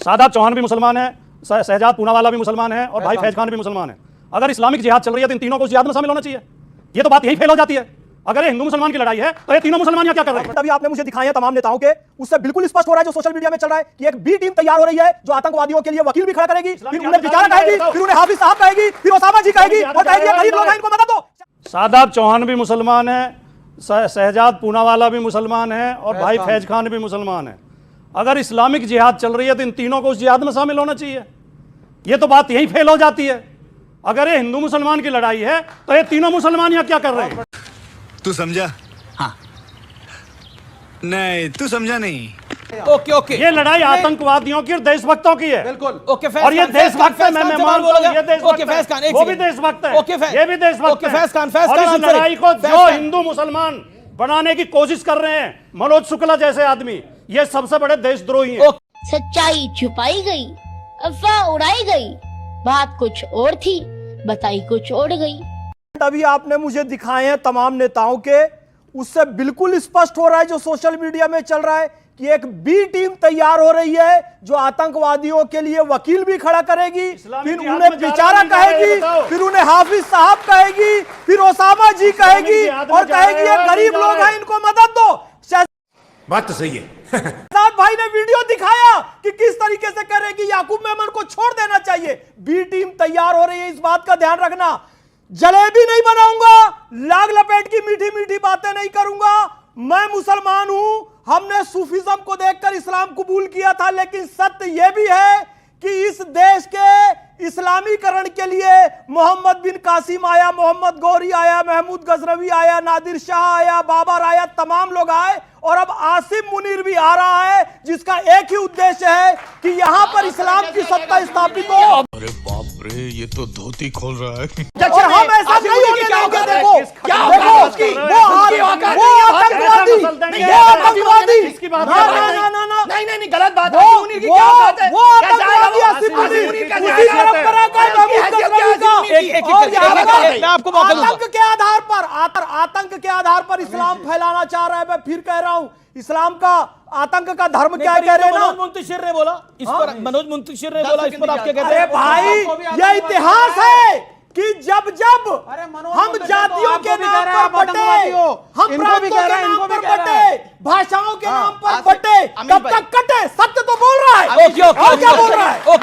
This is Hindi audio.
शादाब चौहान भी मुसलमान है, शहजाद पूनावाला भी मुसलमान है और भाई फैज खान भी मुसलमान है। अगर इस्लामिक जिहाद चल रही है तो इन तीनों को उस जिहाद में शामिल होना चाहिए। ये तो बात यही फेल हो जाती है। अगर ये हिंदू मुसलमान की लड़ाई है तो ये तीनों मुसलमान यहाँ क्या कर रहे हैं? तभी आपने मुझे दिखाए हैं तमाम नेताओं के, उससे बिल्कुल स्पष्ट हो रहा है जो सोशल मीडिया में चल रहा है कि एक बी टीम तैयार हो रही है जो आतंकवादियों के लिए वकील भी खड़ा करेगी, फिर उन्हें बेचारा कहेगी, फिर उन्हें हाफिज साहब कहेगी, फिर ओसामा जी कहेगी और कहेगी गरीब लोग हैं इनको मदद दो। शादाब चौहान भी मुसलमान है, शहजाद पूनावाला भी मुसलमान है और भाई फैज खान भी मुसलमान है। अगर इस्लामिक जिहाद चल रही है तो इन तीनों को उस जिहाद में शामिल होना चाहिए। ये तो बात यही फेल हो जाती है। अगर ये हिंदू मुसलमान की लड़ाई है तो ये तीनों मुसलमान यहाँ क्या कर रहे हैं? तू समझा? हाँ। नहीं, तू समझा नहीं। ओके ओके, ये लड़ाई आतंकवादियों की और देशभक्तों की है। बिल्कुल ओके। और ये देशभक्त है, मैं मानता हूं ये देशभक्त ओके फैज खान, है, वो भी देशभक्त है, ओके ये भी देशभक्त ओके है। फैज खान और इस लड़ाई को जो हिंदू मुसलमान बनाने की कोशिश कर रहे हैं मनोज शुक्ला जैसे आदमी, ये सबसे बड़े देशद्रोही हैं। सच्चाई छुपाई गई, अफवाह उड़ाई गई, बात कुछ और थी, बताई कुछ और गई। तभी आपने मुझे दिखाए हैं तमाम नेताओं के, उससे बिल्कुल स्पष्ट हो रहा है जो सोशल मीडिया में चल रहा है कि एक बी टीम तैयार हो रही है जो आतंकवादियों के लिए वकील भी खड़ा करेगी, फिर उन्हें बेचारा कहेगी, फिर उन्हें हाफिज साहब कहेगी, फिर ओसामा जी कहेगी और कहेगी ये गरीब लोग हैं इनको मदद दो। बात तो सही है। शहजाद भाई ने वीडियो दिखाया कि किस तरीके से करेगी, याकूब मेमन को छोड़ देना चाहिए। बी टीम तैयार हो रही है, इस बात का ध्यान रखना। जलेबी नहीं बनाऊंगा, लाग लपेट की मीठी मीठी बातें नहीं करूंगा। मैं मुसलमान हूं, हमने सूफीज्म को देखकर इस्लाम कबूल किया था, लेकिन सत्य यह भी है कि इस देश के इस्लामीकरण के लिए मोहम्मद बिन कासिम आया, मोहम्मद गौरी आया, महमूद गजनवी आया, नादिर शाह आया, बाबर आया, तमाम लोग आए और अब आसिम मुनीर भी आ रहा है जिसका एक ही उद्देश्य है कि यहां पर इस्लाम की सत्ता स्थापित हो। अरे बाप रे, ये तो धोती खोल रहा है। और हम ऐसा नहीं होने देंगे। देखो नहीं गलत बात है। मुनीर की क्या बात है? मैं आपको मौका दूंगा। आतंक के आधार पर इस्लाम फैलाना चाह रहा है। मैं फिर कह रहा हूं, इस्लाम का आतंक का धर्म क्या कह रहे हैं ना? मनोज मुंतशिर ने बोला इस पर, मनोज मुंतशिर ने बोला इस पर आप क्या कहते अरे हैं? भाई यह इतिहास है कि जब जब हम जातियों के नाम पर बटे, हम प्रांतों के नाम पर बटे, भाषाओं के नाम पर बटे, कब तक कटे? सत्य तो बोल रहा है। ओके ओके, क्या बोल रहा है?